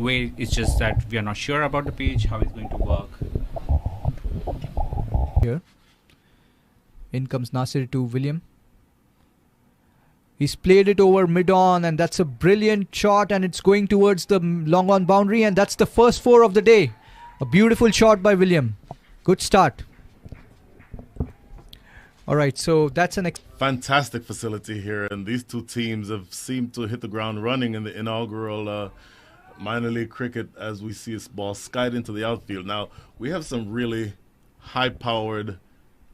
way. It's just that we are not sure about the pitch, how it's going to work. Here. In comes Nasir to William. He's played it over mid-on, and that's a brilliant shot, and it's going towards the long-on boundary, and that's the first 4 of the day. A beautiful shot by William. Good start. All right, so that's an fantastic facility here, and these two teams have seemed to hit the ground running in the inaugural minor league cricket as we see this ball skied into the outfield. Now, we have some really high-powered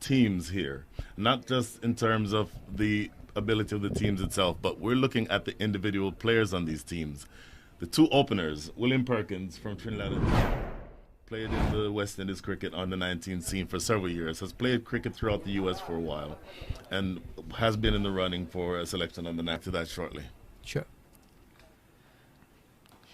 teams here, not just in terms of the ability of the teams itself, but we're looking at the individual players on these teams. The 2 openers, William Perkins from Trinidad and played in the West Indies cricket on the 19 scene for several years, has played cricket throughout the U.S. for a while, and has been in the running for a selection on the next to that shortly. Sure.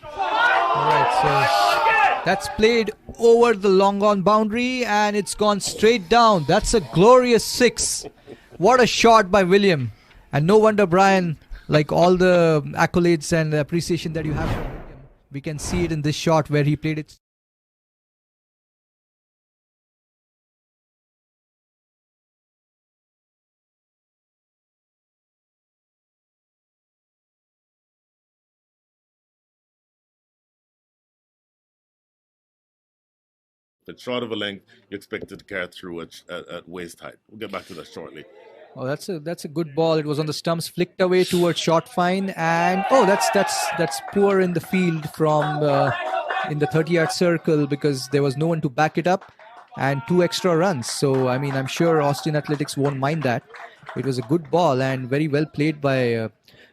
All right, so that's played over the long-on boundary, and it's gone straight down. That's a glorious 6. What a shot by William. And no wonder, Brian, like all the accolades and appreciation that you have for William, we can see it in this shot where he played it. If it's short of a length, you expect it to carry through at waist height. We'll get back to that shortly. Oh, that's a good ball. It was on the stumps, flicked away towards short fine, and oh, that's poor in the field from in the 30-yard circle, because there was no one to back it up, and 2 extra runs. So I mean, I'm sure Austin Athletics won't mind that. It was a good ball and very well played by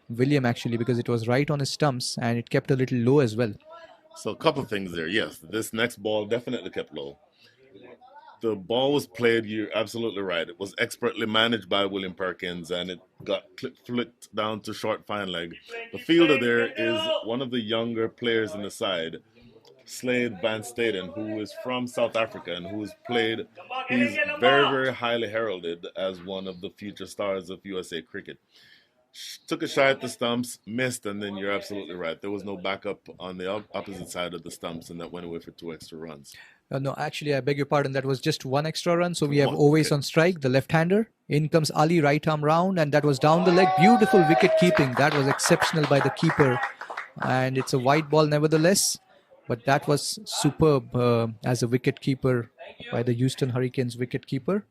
William, actually, because it was right on his stumps and it kept a little low as well. So a couple of things there. Yes, this next ball definitely kept low. The ball was played, you're absolutely right. It was expertly managed by William Perkins, and it got flicked down to short fine leg. The fielder there is one of the younger players in the side, Slade Van Staden, who is from South Africa and who's played. He's very, very highly heralded as one of the future stars of USA cricket. Took a shot at the stumps, missed, and then you're absolutely right. There was no backup on the opposite side of the stumps, and that went away for 2 extra runs. No, actually, I beg your pardon. That was just 1 extra run. So we have Owace on strike, the left-hander. In comes Ali, right arm round, and that was down the leg. Beautiful wicket keeping. That was exceptional by the keeper. And it's a wide ball nevertheless. But that was superb as a wicket keeper by the Houston Hurricanes wicket keeper.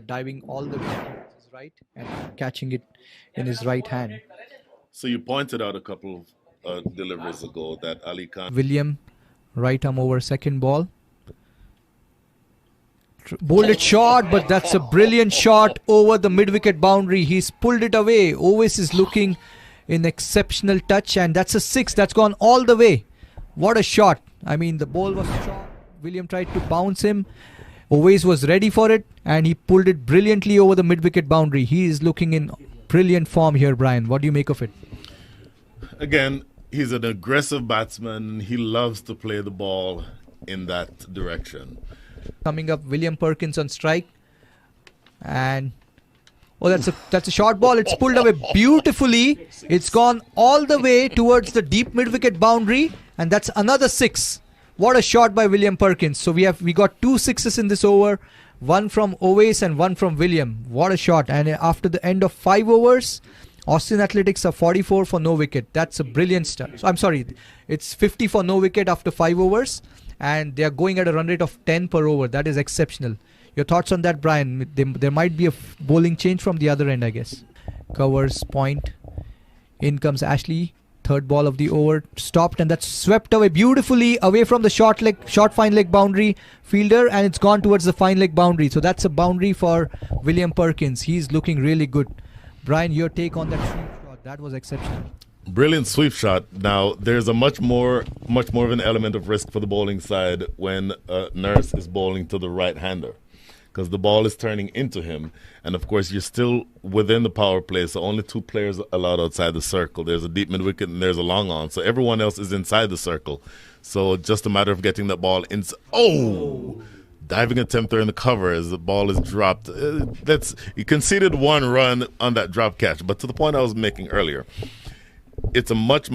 Diving all the way towards his right and catching it in his right hand. So you pointed out a couple of deliveries ago that Ali Khan. William, right arm over second ball. Bowled it short, but that's a brilliant shot over the mid-wicket boundary. He's pulled it away. Owace is looking in exceptional touch, and that's a 6. That's gone all the way. What a shot. I mean, the ball was short. William tried to bounce him. Owace was ready for it, and he pulled it brilliantly over the mid-wicket boundary. He is looking in brilliant form here, Brian. What do you make of it? Again, he's an aggressive batsman. He loves to play the ball in that direction. Coming up, William Perkins on strike, and oh, that's a short ball. It's pulled away beautifully. It's gone all the way towards the deep mid-wicket boundary, and that's another 6. What a shot by William Perkins. So we got 2 6s in this over, 1 from Owace and 1 from William. What a shot! And after the end of 5 overs, Austin Athletics are 44 for no wicket. That's a brilliant start. So, I'm sorry, it's 50 for no wicket after 5 overs. And they are going at a run rate of 10 per over. That is exceptional. Your thoughts on that, Brian? There might be a bowling change from the other end, I guess. Covers, point. In comes Ashley. Third ball of the over. Stopped, and that's swept away beautifully away from the short fine leg boundary fielder, and it's gone towards the fine leg boundary. So that's a boundary for William Perkins. He's looking really good. Brian, your take on that sweep shot? That was exceptional. Brilliant sweep shot. Now, there's a much more of an element of risk for the bowling side when Nurse is bowling to the right-hander, because the ball is turning into him. And, of course, you're still within the power play, so only 2 players allowed outside the circle. There's a deep mid-wicket and there's a long on, so everyone else is inside the circle. So just a matter of getting that ball in. Oh! Diving attempt there in the cover as the ball is dropped. He conceded 1 run on that drop catch. But to the point I was making earlier, it's a much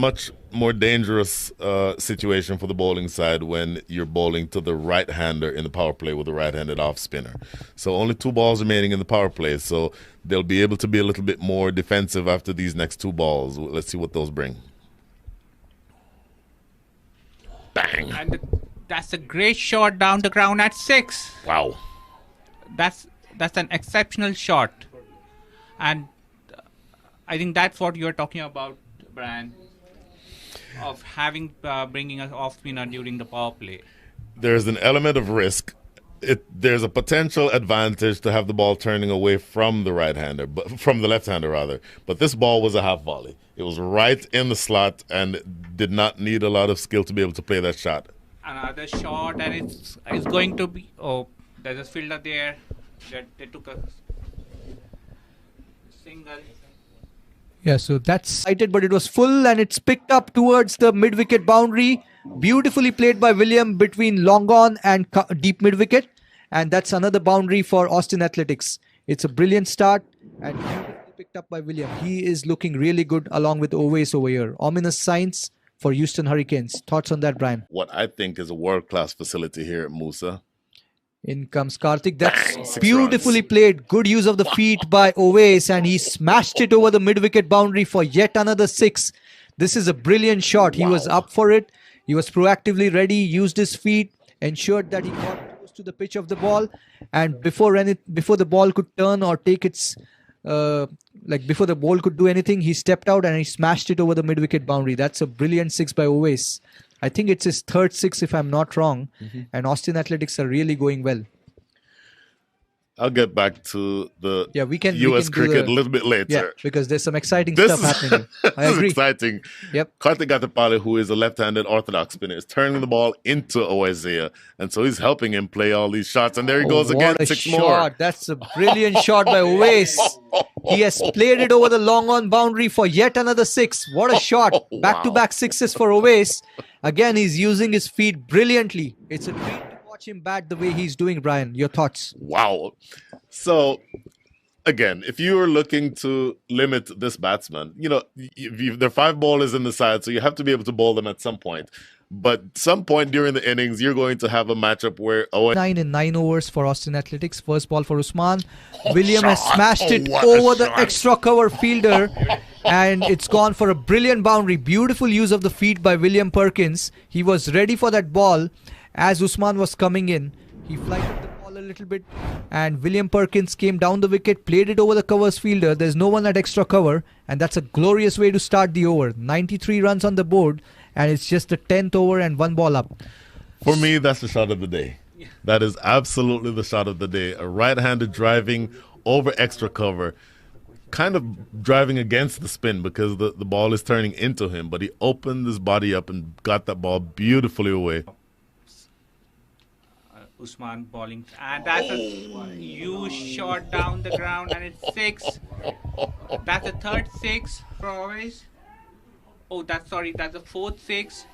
more dangerous situation for the bowling side when you're bowling to the right-hander in the power play with a right-handed off spinner. So only 2 balls remaining in the power play, so they'll be able to be a little bit more defensive after these next 2 balls. Let's see what those bring. Bang! And that's a great shot down the ground at 6. Wow. That's an exceptional shot, and I think that's what you're talking about, Brian, of having bringing an off spinner during the power play. There's an element of risk. There's a potential advantage to have the ball turning away from the right-hander, but from the left-hander rather. But this ball was a half volley. It was right in the slot and did not need a lot of skill to be able to play that shot. Another shot, and it's going to be. Oh, there's a fielder there. They took a single. Yeah, so that's sighted, but it was full and it's picked up towards the mid-wicket boundary. Beautifully played by William between long on and deep mid-wicket. And that's another boundary for Austin Athletics. It's a brilliant start and beautifully picked up by William. He is looking really good along with Owace over here. Ominous signs for Houston Hurricanes. Thoughts on that, Brian? What I think is a world-class facility here at Musa. In comes Karthik. That's Bang, 6 beautifully runs. played. Good use of the feet by Owace, and he smashed it over the mid-wicket boundary for yet another 6. This is a brilliant shot. He was up for it. He was proactively ready, used his feet, ensured that he got close to the pitch of the ball, and before the ball could turn or take its before the ball could do anything, he stepped out and he smashed it over the mid-wicket boundary. That's a brilliant 6 by Owace. I think it's his 3rd 6 if I'm not wrong. And Austin Athletics are really going well. I'll get back to the we can U.S. cricket a little bit later. Yeah, because there's some exciting This stuff happening. I this agree. is exciting. Yep. Karthik Gatapale, who is a left-handed orthodox spinner, is turning the ball into Owaizea, and so he's helping him play all these shots. And there he goes again, What a 6 shot. more. That's a brilliant shot by Owace. He has played it over the long on boundary for yet another 6. What a shot. Wow. Back-to-back 6s for Owace. Again, he's using his feet brilliantly. It's a treat to watch him bat the way he's doing, Brian. Your thoughts? Wow. So, again, if you are looking to limit this batsman, there are 5 bowlers in the side, so you have to be able to bowl them at some point. But some point during the innings, you're going to have a matchup where 9 in 9 overs for Austin Athletics. First ball for Usman. William has smashed it What a over the shot. extra cover fielder. And it's gone for a brilliant boundary. Beautiful use of the feet by William Perkins. He was ready for that ball as Usman was coming in. He flighted the ball a little bit. And William Perkins came down the wicket, played it over the covers fielder. There's no one at extra cover. And that's a glorious way to start the over. 93 runs on the board. And it's just the 10th over and 1 ball up. For me, that's the shot of the day. That is absolutely the shot of the day. A right-handed driving over extra cover, kind of driving against the spin because the ball is turning into him, but he opened his body up and got that ball beautifully away. Usman bowling, and that's a huge shot down the ground, and it's 6. That's a 3rd 6 for always. Oh, that's the 4th 6,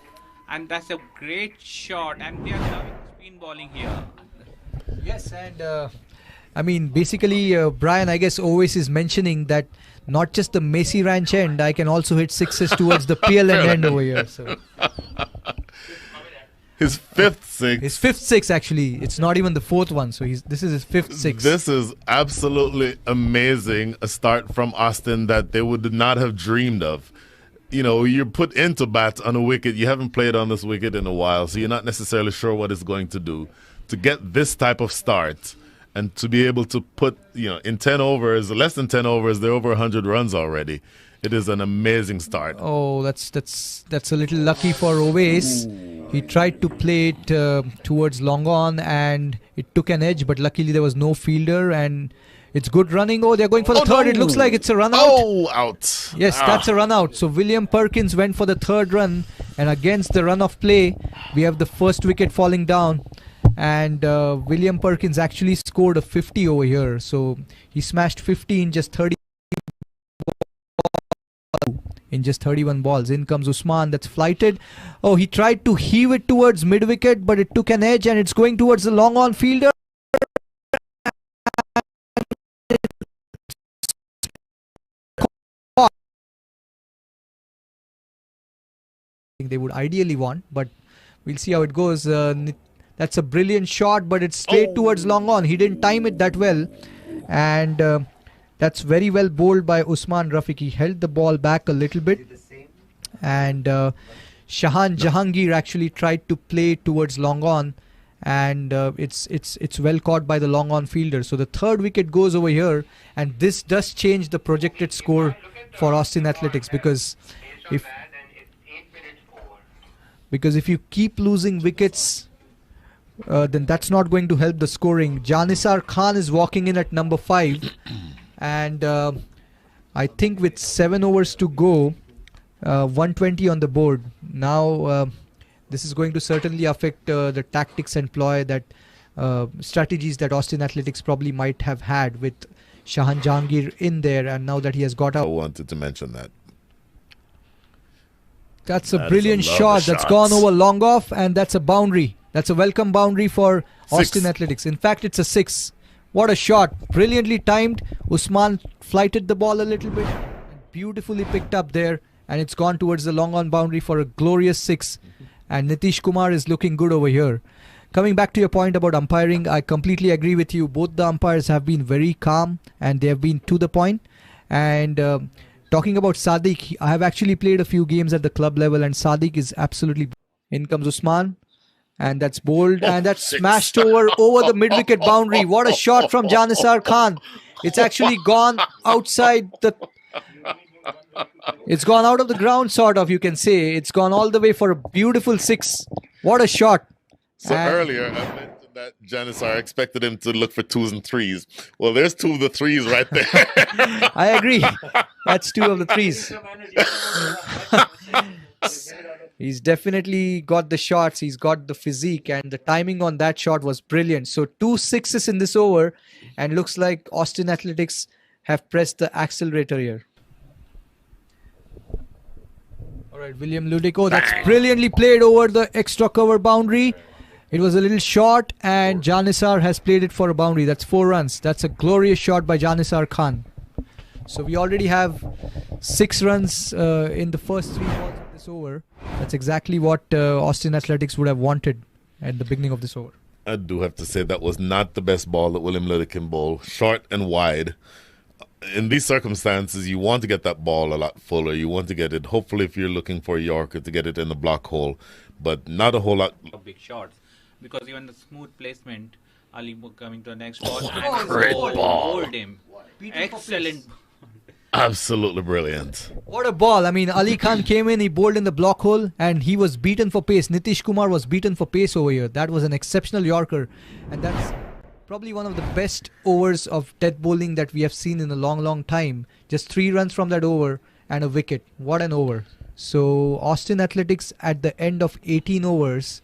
and that's a great shot. And they are loving spin bowling here. Yes, and basically, Brian, I guess always is mentioning that not just the Macy Ranch end, I can also hit 6s towards the PLN end over here. So His 5th 6. his 5th 6 actually. It's not even the 4th one. So this is his 5th 6. This is absolutely amazing. A start from Austin that they would not have dreamed of. You're put into bats on a wicket. You haven't played on this wicket in a while, so you're not necessarily sure what it's going to do. To get this type of start and to be able to put, in 10 overs, less than 10 overs, they're over 100 runs already. It is an amazing start. Oh, that's a little lucky for Owace. He tried to play it towards long on and it took an edge, but luckily there was no fielder and it's good running. Oh, they're going for the 3rd. It looks like it's a run out. Oh, out. Yes, that's a run out. So William Perkins went for the 3rd run, and against the run of play, we have the first wicket falling down. And William Perkins actually scored a 50 over here. So he smashed 50 in just 31 balls. In comes Usman. That's flighted. Oh, he tried to heave it towards mid wicket, but it took an edge, and it's going towards the long on fielder. they would ideally want. But we'll see how it goes. That's a brilliant shot, but it's straight towards long on. He didn't time it that well. And that's very well bowled by Usman Rafiq. He held the ball back a little bit. And Shahan Jahangir actually tried to play towards long on. And it's well caught by the long on fielder. So the third wicket goes over here. And this does change the projected score for Austin Athletics. Because if you keep losing wickets, then that's not going to help the scoring. Janisar Khan is walking in at number 5. And I think with 7 overs to go, 120 on the board. Now this is going to certainly affect the tactics and strategies that Austin Athletics probably might have had with Shahan Jahangir in there. And now that he has got out. I wanted to mention that. That's a brilliant shot. That's gone over long off, and that's a boundary. That's a welcome boundary for Austin Athletics. In fact, it's a 6. What a shot. Brilliantly timed. Usman flighted the ball a little bit. Beautifully picked up there. And it's gone towards the long on boundary for a glorious 6. And Nitish Kumar is looking good over here. Coming back to your point about umpiring, I completely agree with you. Both the umpires have been very calm and they have been to the point. And talking about Sadiq, I have actually played a few games at the club level and Sadiq is absolutely... In comes Usman. And that's bowled and that's smashed over the mid-wicket boundary. What a shot from Janisar Khan. It's actually gone outside the... It's gone out of the ground, sort of, you can say. It's gone all the way for a beautiful 6. What a shot. So earlier, I mentioned that Janisar expected him to look for 2s and 3s. Well, there's 2 of the 3s right there. I agree. That's 2 of the 3s. He's definitely got the shots. He's got the physique. And the timing on that shot was brilliant. So 2 6s in this over. And looks like Austin Athletics have pressed the accelerator here. Alright, William Ludico, that's brilliantly played over the extra cover boundary. It was a little short and Janisar has played it for a boundary. That's 4 runs. That's a glorious shot by Janisar Khan. So we already have 6 runs in the first 3 balls of this over. That's exactly what Austin Athletics would have wanted at the beginning of this over. I do have to say that was not the best ball that William Ludican bowled. Short and wide. In these circumstances, you want to get that ball a lot fuller. You want to get it, hopefully if you're looking for a Yorker, to get it in the block hole. But not a whole lot. Big shots. Because even the smooth placement, Ali coming to the next ball. Great ball. Bowled him. Excellent. Absolutely brilliant. What a ball. I mean, Ali Khan came in, he bowled in the block hole and he was beaten for pace. Nitish Kumar was beaten for pace over here. That was an exceptional Yorker. And that's probably one of the best overs of death bowling that we have seen in a long time. Just 3 runs from that over and a wicket. What an over. So Austin Athletics at the end of 18 overs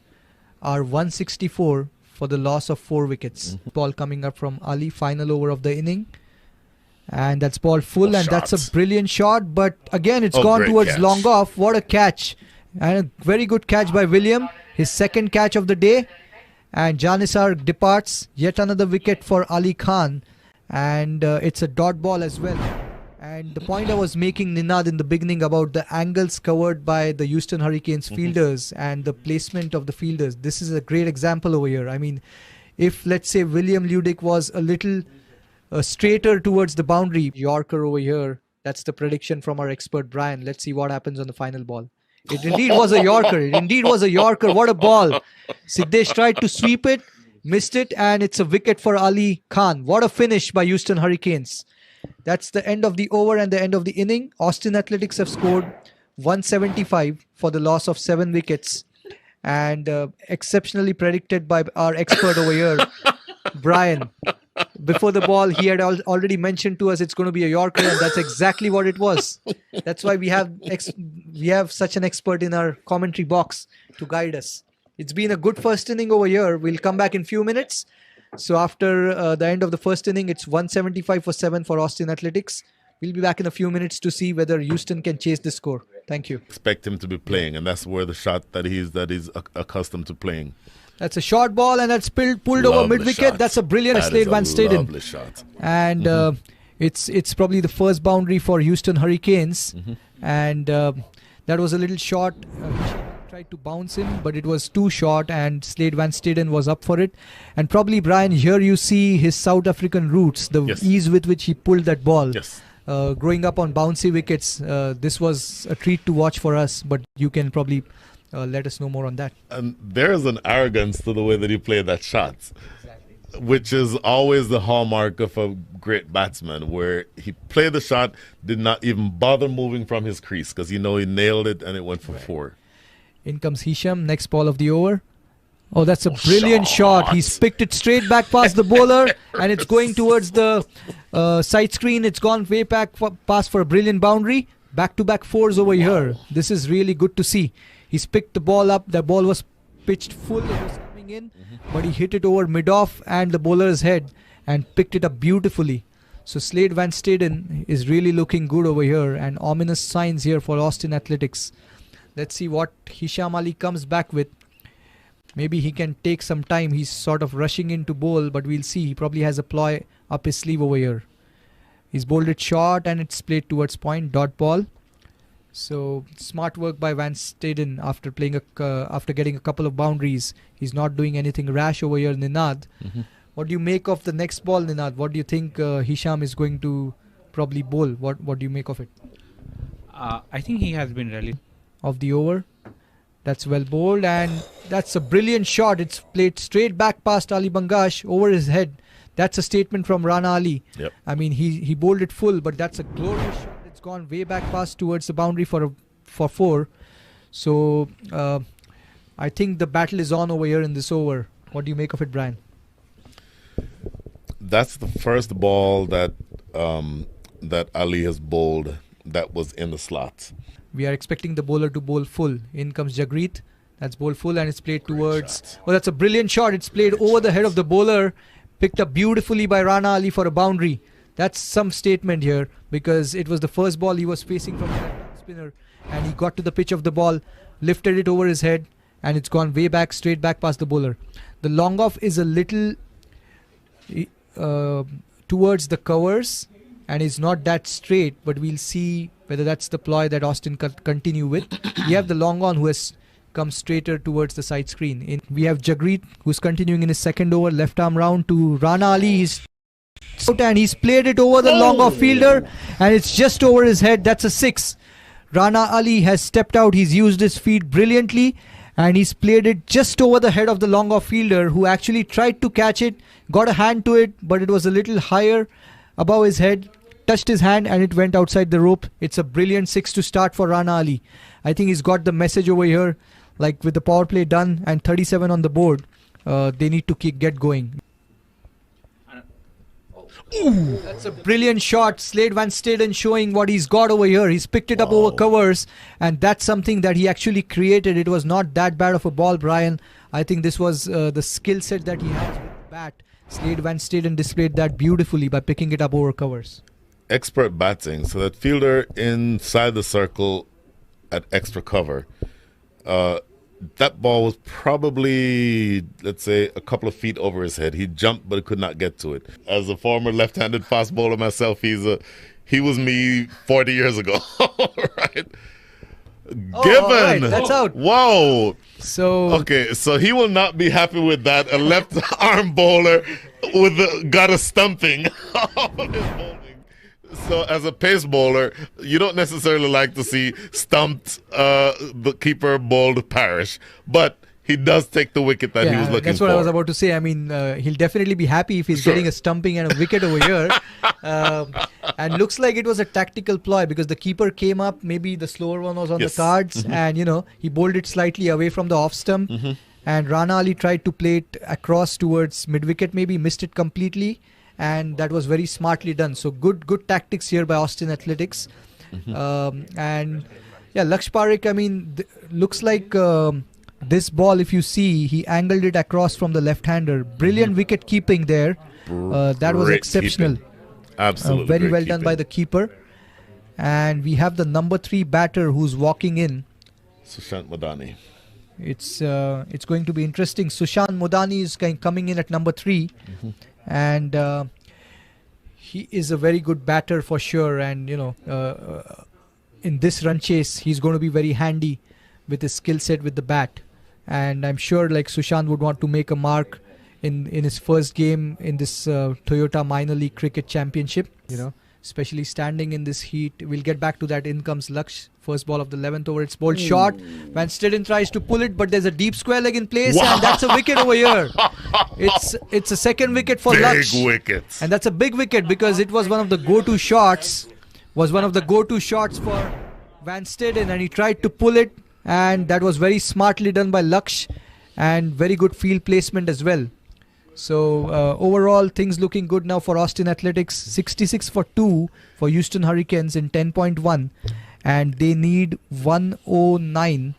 are 164 for the loss of 4 wickets. Ball coming up from Ali, final over of the inning. And that's ball full and that's a brilliant shot. But again, it's gone towards long off. What a catch. And a very good catch by William. His second catch of the day. And Janisar departs. Yet another wicket for Ali Khan. And it's a dot ball as well. And the point I was making, Ninad, in the beginning about the angles covered by the Houston Hurricanes fielders and the placement of the fielders. This is a great example over here. I mean, if let's say William Ludic was a little straighter towards the boundary. Yorker over here. That's the prediction from our expert Brian. Let's see what happens on the final ball. It indeed was a Yorker. It indeed was a Yorker. What a ball. Siddesh tried to sweep it, missed it, and it's a wicket for Ali Khan. What a finish by Houston Hurricanes. That's the end of the over and the end of the inning. Austin Athletics have scored 175 for the loss of 7 wickets. And exceptionally predicted by our expert over here, Brian. Before the ball, he had already mentioned to us it's going to be a Yorker, and that's exactly what it was. That's why we have such an expert in our commentary box to guide us. It's been a good first inning over here. We'll come back in few minutes. So after the end of the first inning, it's 175 for 7 for Austin Athletics. We'll be back in a few minutes to see whether Houston can chase the score. Thank you. Expect him to be playing, and that's where the shot that he's accustomed to playing. That's a short ball, and that's pulled over mid-wicket. That's a brilliant Slade Van Staden. Lovely shot. And it's probably the first boundary for Houston Hurricanes. And that was a little short. tried to bounce him, but it was too short, and Slade Van Staden was up for it. And probably, Brian, here you see his South African roots, the ease with which he pulled that ball. Yes. Growing up on bouncy wickets, this was a treat to watch for us, but you can probably let us know more on that. And there's an arrogance to the way that he played that shot, which is always the hallmark of a great batsman, where he played the shot, did not even bother moving from his crease because he nailed it and it went for 4. In comes Hisham, next ball of the over. Oh, that's a brilliant shot. He's picked it straight back past the bowler, and it's going towards the side screen. It's gone way back past for a brilliant boundary. Back-to-back 4s over here. This is really good to see. He's picked the ball up. The ball was pitched full. It was coming in, but he hit it over mid-off and the bowler's head and picked it up beautifully. So Slade Van Staden is really looking good over here, and ominous signs here for Austin Athletics. Let's see what Hisham Ali comes back with. Maybe he can take some time. He's sort of rushing in to bowl, but we'll see. He probably has a ploy up his sleeve over here. He's bowled it short and it's played towards point, dot ball. So smart work by Van Staden after playing after getting a couple of boundaries. He's not doing anything rash over here, Ninad. What do you make of the next ball, Ninad? What do you think Hisham is going to probably bowl? What do you make of it? I think he has been really Of the over. That's well bowled, and that's a brilliant shot. It's played straight back past Ali Bangash over his head. That's a statement from Rana Ali. Yep. I mean, he bowled it full, but that's a glorious shot. It's gone way back past towards the boundary for 4. So I think the battle is on over here in this over. What do you make of it, Brian? That's the first ball that that Ali has bowled that was in the slots. We are expecting the bowler to bowl full. In comes Jagreet. That's bowled full, and it's played towards... Oh, that's a brilliant shot. It's played over the head of the bowler. Picked up beautifully by Rana Ali for a boundary. That's some statement here, because it was the first ball he was facing from the left spinner, and he got to the pitch of the ball, lifted it over his head, and it's gone way back, straight back past the bowler. The long off is a little towards the covers, and is not that straight, but we'll see whether that's the ploy that Austin continue with. We have the long on who has come straighter towards the side screen. We have Jagreet who's continuing in his second over, left arm round to Rana Ali. He's out and he's played it over the long off fielder, and it's just over his head. That's a 6. Rana Ali has stepped out. He's used his feet brilliantly, and he's played it just over the head of the long off fielder, who actually tried to catch it, got a hand to it, but it was a little higher above his head, touched his hand, and it went outside the rope. It's a brilliant 6 to start for Rana Ali. I think he's got the message over here, like with the power play done and 37 on the board, they need to get going. Ooh, that's a brilliant shot. Slade Van Staden showing what he's got over here. He's picked it up over covers, and that's something that he actually created. It was not that bad of a ball, Brian. I think this was the skill set that he has with the bat. Slade Van Staden displayed that beautifully by picking it up over covers. Expert batting. So that fielder inside the circle at extra cover, that ball was probably, let's say, a couple of feet over his head. He jumped, but could not get to it. As a former left-handed fast bowler myself, he was me 40 years ago. Right? Given. Right, that's out. Whoa. So okay, so he will not be happy with that. A left arm bowler got a stumping on his bowling. So as a pace bowler, you don't necessarily like to see stumped the keeper bowled Parrish, but he does take the wicket that he was looking for. That's what I was about to say. I mean, he'll definitely be happy if he's getting a stumping and a wicket over here. And looks like it was a tactical ploy, because the keeper came up, maybe the slower one was on the cards, and he bowled it slightly away from the off stump. And Rana Ali tried to play it across towards mid-wicket, maybe missed it completely. And that was very smartly done. So good tactics here by Austin Athletics. And yeah, Laksh Parekh, I mean, looks like this ball, if you see, he angled it across from the left-hander. Brilliant wicket keeping there. That was exceptional. Keeping. Absolutely. Very well done by the keeper. And we have the number 3 batter who's walking in. Sushant Madani. It's going to be interesting. Sushant Modani is coming in at number 3. And he is a very good batter for sure, and in this run chase he's going to be very handy with his skill set with the bat. And I'm sure like Sushant would want to make a mark in his first game in this Toyota Minor League Cricket Championship, especially standing in this heat. We'll get back to that. In comes Laksh. First ball of the 11th over. It's bowled short. Van Stidden tries to pull it, but there's a deep square leg in place, and that's a wicket over here. It's a second wicket for Laksh. Big wicket. And that's a big wicket because it was one of the go-to shots. For Van Stidden, and he tried to pull it, and that was very smartly done by Laksh, and very good field placement as well. So overall, things looking good now for Austin Athletics. 66 for 2 for Houston Hurricanes in 10.1, and they need 110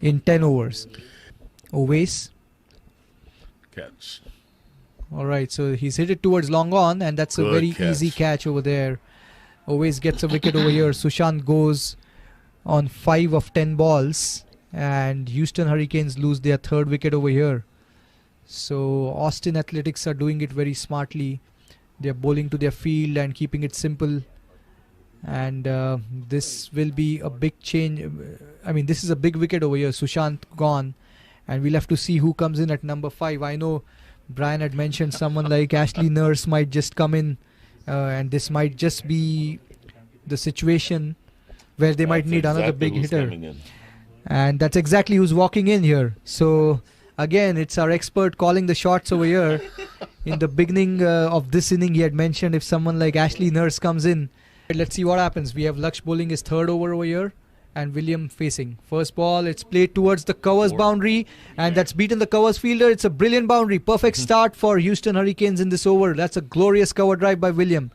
in 10 overs. Owais. Catch. All right, so he's hit it towards long on, and that's a Good very catch. easy catch over there. Owais gets a wicket over here. Sushant goes on 5 of 10 balls, and Houston Hurricanes lose their third wicket over here. So Austin Athletics are doing it very smartly. They're bowling to their field and keeping it simple. And this will be a big change. I mean, this is a big wicket over here. Sushant gone, and we'll have to see who comes in at number 5. I know Brian had mentioned someone like Ashley Nurse might just come in, and this might just be the situation where they might need another big hitter. And that's exactly who's walking in here. So again, it's our expert calling the shots over here. In the beginning of this inning, he had mentioned if someone like Ashley Nurse comes in. Let's see what happens. We have Laksh bowling his third over here, and William facing. First ball, it's played towards the covers boundary, and that's beaten the covers fielder. It's a brilliant boundary. Perfect start for Houston Hurricanes in this over. That's a glorious cover drive by William.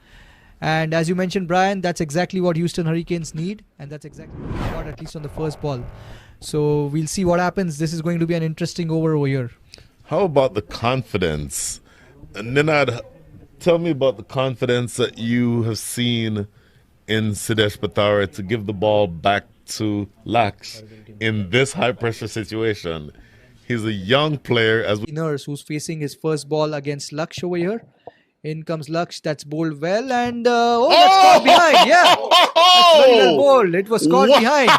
And as you mentioned, Brian, that's exactly what Houston Hurricanes need, and that's exactly what we got, at least on the first ball. So we'll see what happens. This is going to be an interesting over here. How about the confidence? And Ninad, tell me about the confidence that you have seen in Sidesh Patara to give the ball back to Laksh in this high-pressure situation. He's a young player. Nurse, who's facing his first ball against Laksh over here. In comes Laksh, that's bowled well, and that's caught behind. Yeah, that's very well bowled. It was caught behind.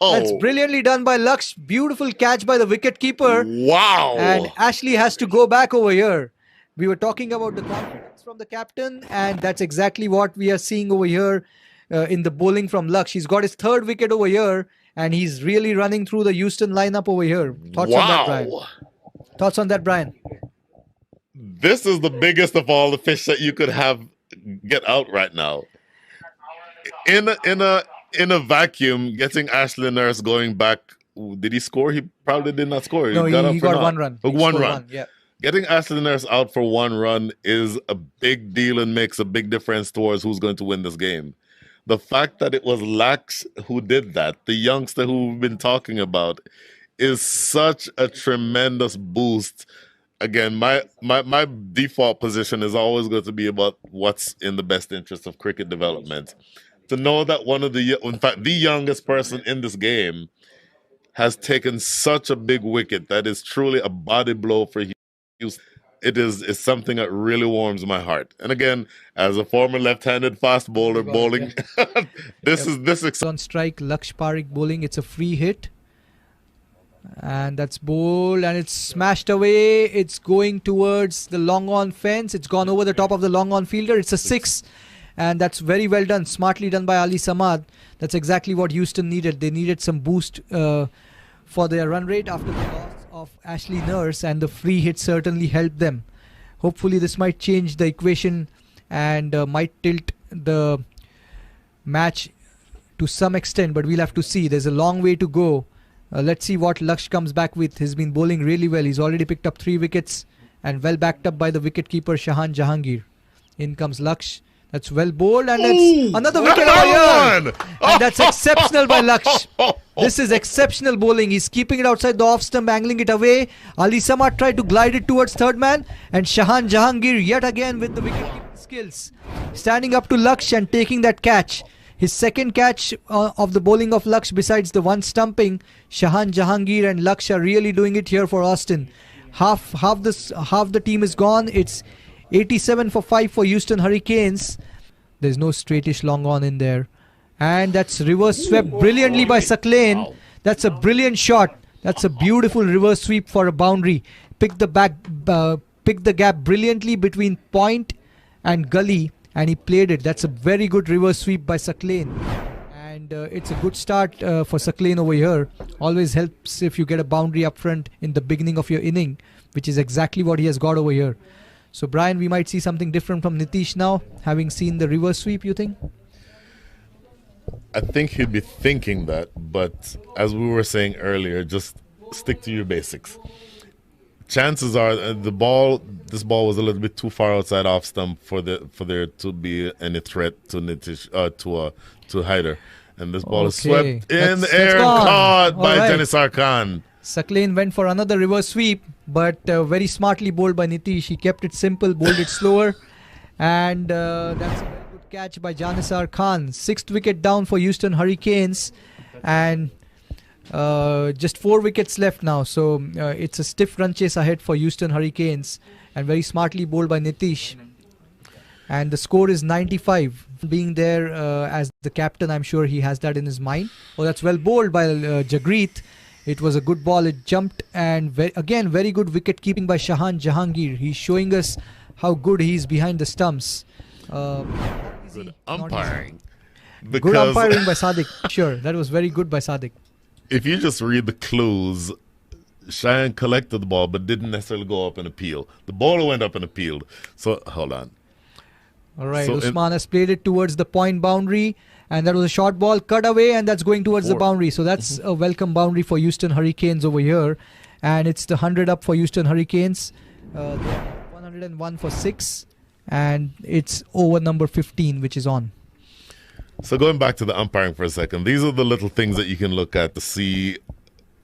That's brilliantly done by Laksh. Beautiful catch by the wicket keeper. Wow! And Ashley has to go back over here. We were talking about the confidence from the captain, and that's exactly what we are seeing over here in the bowling from Laksh. He's got his third wicket over here, and he's really running through the Houston lineup over here. Thoughts on that, Brian? Thoughts on that, Brian? This is the biggest of all the fish that you could have get out right now. In a vacuum, getting Ashley Nurse going back. Did he score? He probably did not score. No, he got one run. One run. Yeah. Getting Ashley Nurse out for one run is a big deal and makes a big difference towards who's going to win this game. The fact that it was Laksh who did that, the youngster who we've been talking about, is such a tremendous boost. Again, my default position is always going to be about what's in the best interest of cricket development. To know that the youngest person in this game has taken such a big wicket, that is truly a body blow for Houston. It's something that really warms my heart. And again, as a former left-handed fast bowler bowling, this is on strike. Laksh Parikh bowling. It's a free hit. And that's bowled, and it's smashed away. It's going towards the long on fence. It's gone over the top of the long on fielder. It's a 6, and that's very well done, smartly done by Ali Samad. That's exactly what Houston needed. They needed some boost for their run rate after the loss of Ashley Nurse, and the free hit certainly helped them. Hopefully this might change the equation and might tilt the match to some extent, but we'll have to see. There's a long way to go. Let's see what Laksh comes back with. He's been bowling really well. He's already picked up 3 wickets and well backed up by the wicketkeeper Shahan Jahangir. In comes Laksh. That's well bowled, and it's another wicket over here. And that's exceptional by Laksh. This is exceptional bowling. He's keeping it outside the off stump, angling it away. Ali Samad tried to glide it towards third man, and Shahan Jahangir yet again with the wicket-keeping skills, standing up to Laksh and taking that catch. His second catch of the bowling of Laksh, besides the one stumping. Shahan Jahangir and Laksh are really doing it here for Austin. Half the team is gone. It's 87 for 5 for Houston Hurricanes. There's no straightish long on in there. And that's reverse swept brilliantly by Saklain. That's a brilliant shot. That's a beautiful reverse sweep for a boundary. Picked the gap brilliantly between point and gully, and he played it. That's a very good reverse sweep by Saklain. And it's a good start for Saklain over here. Always helps if you get a boundary up front in the beginning of your inning, which is exactly what he has got over here. So Brian, we might see something different from Nitish now, having seen the reverse sweep, you think? I think he'd be thinking that, but as we were saying earlier, just stick to your basics. Chances are this ball was a little bit too far outside off stump for there to be any threat to Nitish to Hyder, and this ball is swept in the air and caught by Janisar Khan. Saklain went for another reverse sweep, but very smartly bowled by Nitish. He kept it simple, bowled it slower, and that's a very good catch by Janisar Khan. 6th wicket down for Houston Hurricanes, and just 4 wickets left now. So it's a stiff run chase ahead for Houston Hurricanes, and very smartly bowled by Nitish. And the score is 95. Being there as the captain, I'm sure he has that in his mind. Oh, that's well bowled by Jagreet. It was a good ball. It jumped, and again, very good wicket keeping by Shahan Jahangir. He's showing us how good he is behind the stumps. Good umpiring. Good umpiring by Sadiq. Sure, that was very good by Sadiq. If you just read the clues, Cheyenne collected the ball but didn't necessarily go up and appeal. The bowler went up and appealed. So, hold on. All right, so Usman has played it towards the point boundary, and that was a short ball cut away, and that's going towards the boundary. So that's a welcome boundary for Houston Hurricanes over here. And it's the 100 up for Houston Hurricanes. They're 101 for 6, and it's over number 15, which is on. So going back to the umpiring for a second, these are the little things that you can look at to see,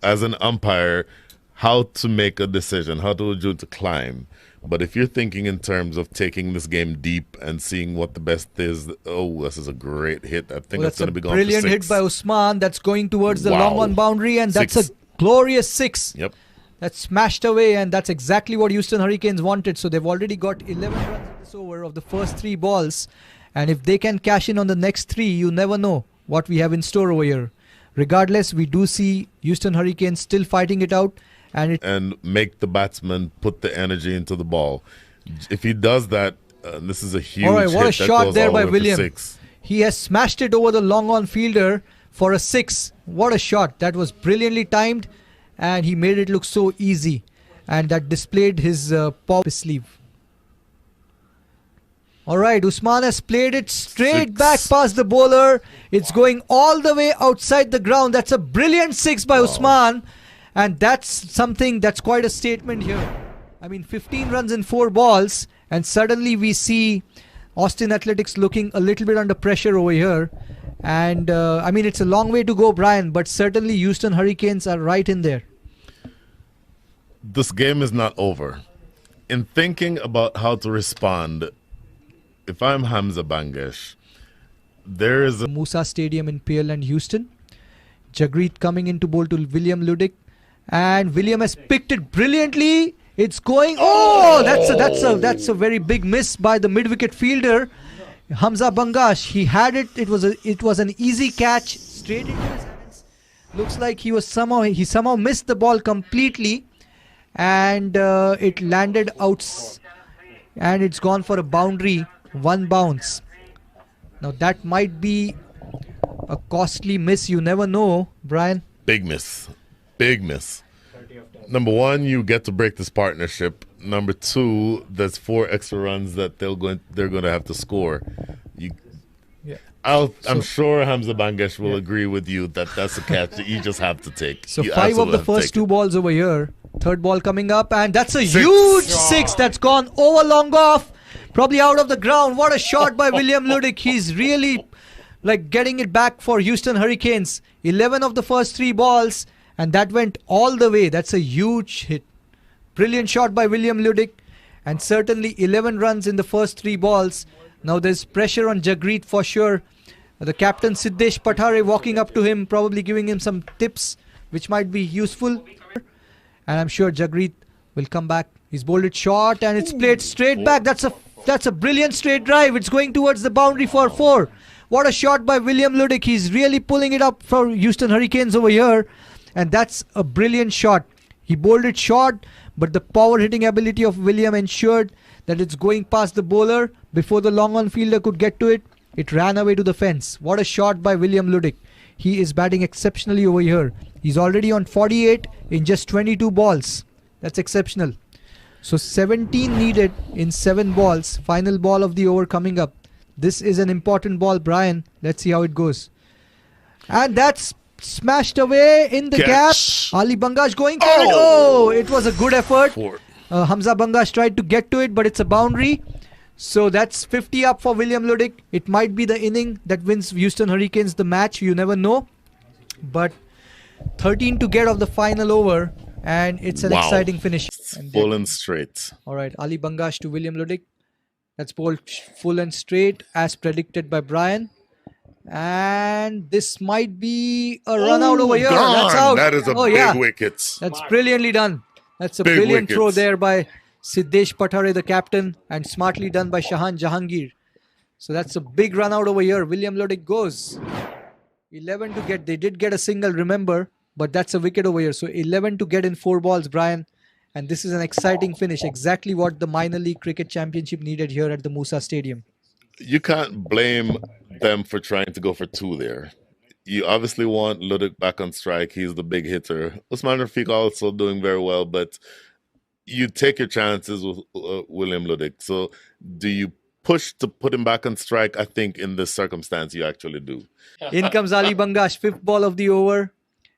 as an umpire, how to make a decision, how to climb. But if you're thinking in terms of taking this game deep and seeing what the best is, this is a great hit. I think that's going to be going for 6. Brilliant hit by Usman. That's going towards the long on boundary, and that's a glorious 6. Yep. That's smashed away, and that's exactly what Houston Hurricanes wanted. So they've already got 11 runs in this over of the first 3 balls. And if they can cash in on the next 3, you never know what we have in store over here. Regardless, we do see Houston Hurricanes still fighting it out. And make the batsman put the energy into the ball. If he does that, this is a huge hit. All right, what a shot there by William. He has smashed it over the long on fielder for a 6. What a shot. That was brilliantly timed, and he made it look so easy. And that displayed his paw sleeve. All right, Usman has played it straight back past the bowler. It's going all the way outside the ground. That's a brilliant 6 by Usman. And that's something that's quite a statement here. I mean, 15 runs in 4 balls, and suddenly we see Austin Athletics looking a little bit under pressure over here. And I mean, it's a long way to go, Brian, but certainly Houston Hurricanes are right in there. This game is not over. In thinking about how to respond, if I'm Hamza Bangesh, there is a Musa Stadium in PL and Houston. Jagreet coming in to bowl to William Ludick. And William has picked it brilliantly. It's going. Oh, that's a very big miss by the mid-wicket fielder, Hamza Bangash. He had it. It was an easy catch straight into his hands. Looks like he somehow missed the ball completely, and it landed out, and it's gone for a boundary, 1 bounce. Now that might be a costly miss. You never know, Brian. Big miss. Big miss. Number 1, you get to break this partnership. Number 2, that's 4 extra runs that they're going to have to score. I'm sure Hamza Bangesh will agree with you that that's a catch that you just have to take. So 5 of the first 2 balls over here. 3rd ball coming up, and that's a huge 6 that's gone over long off, probably out of the ground. What a shot by William Ludick. He's really getting it back for Houston Hurricanes. 11 of the first 3 balls. And that went all the way. That's a huge hit. Brilliant shot by William Ludick. And certainly 11 runs in the first 3 balls. Now there's pressure on Jagreet for sure. The captain Siddesh Pathare walking up to him, probably giving him some tips which might be useful. And I'm sure Jagreet will come back. He's bowled it short, and it's played straight back. That's a brilliant straight drive. It's going towards the boundary for 4. What a shot by William Ludick. He's really pulling it up for Houston Hurricanes over here. And that's a brilliant shot. He bowled it short, but the power hitting ability of William ensured that it's going past the bowler before the long on fielder could get to it. It ran away to the fence. What a shot by William Ludick. He is batting exceptionally over here. He's already on 48 in just 22 balls. That's exceptional. So 17 needed in 7 balls. Final ball of the over coming up. This is an important ball, Brian. Let's see how it goes. And that's smashed away in the gap. Ali Bangash going for it. Oh, it was a good effort. Hamza Bangash tried to get to it, but it's a boundary. So that's 50 up for William Ludick. It might be the inning that wins Houston Hurricanes the match. You never know. But 13 to get of the final over. And it's an exciting finish. Full and straight. All right, Ali Bangash to William Ludick. That's bowled full and straight as predicted by Brian. And this might be a run out over here. That's out. That is a big wicket. That's brilliantly done. That's a Big brilliant wicket. throw there by Siddesh Pathare, the captain, and smartly done by Shahan Jahangir. So that's a big run out over here. William Ludick goes. 11 to get. They did get a single, remember, but that's a wicket over here. So 11 to get in 4 balls, Brian. And this is an exciting finish. Exactly what the minor league cricket championship needed here at the Musa Stadium. You can't blame them for trying to go for 2 there. You obviously want Ludick back on strike. He's the big hitter. Usman Rafiq also doing very well, but you take your chances with William Ludick. So do you push to put him back on strike? I think in this circumstance, you actually do. In comes Ali Bangash, 5th ball of the over.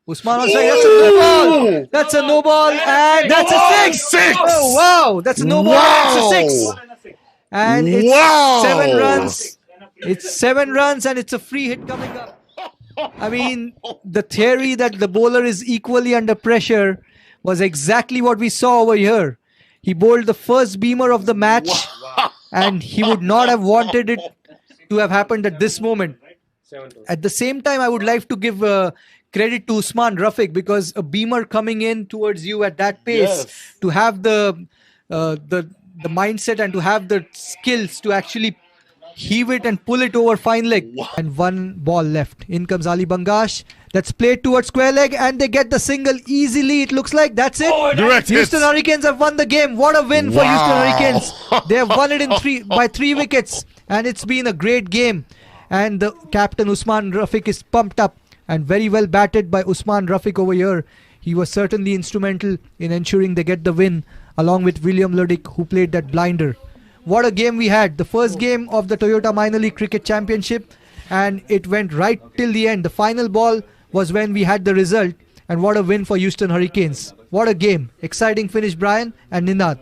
Usman on strike. That's a no ball. That's a no ball. And that's a 6. Oh, wow. That's a no ball. That's a 6. And it's 7 runs. It's 7 runs and it's a free hit coming up. I mean, the theory that the bowler is equally under pressure was exactly what we saw over here. He bowled the first beamer of the match and he would not have wanted it to have happened at this moment. At the same time, I would like to give credit to Usman Rafiq, because a beamer coming in towards you at that pace, to have the mindset and to have the skills to actually heave it and pull it over fine leg. And 1 ball left. In comes Ali Bangash. That's played towards square leg and they get the single easily. It looks like that's it. Direct Houston hits. Hurricanes have won the game. What a win for Houston Hurricanes. They have won it by 3 wickets and it's been a great game. And the captain Usman Rafiq is pumped up and very well batted by Usman Rafiq over here. He was certainly instrumental in ensuring they get the win, along with William Ludick, who played that blinder. What a game we had. The first game of the Toyota Minor League Cricket Championship, and it went right till the end. The final ball was when we had the result, and what a win for Houston Hurricanes. What a game. Exciting finish, Brian and Ninad.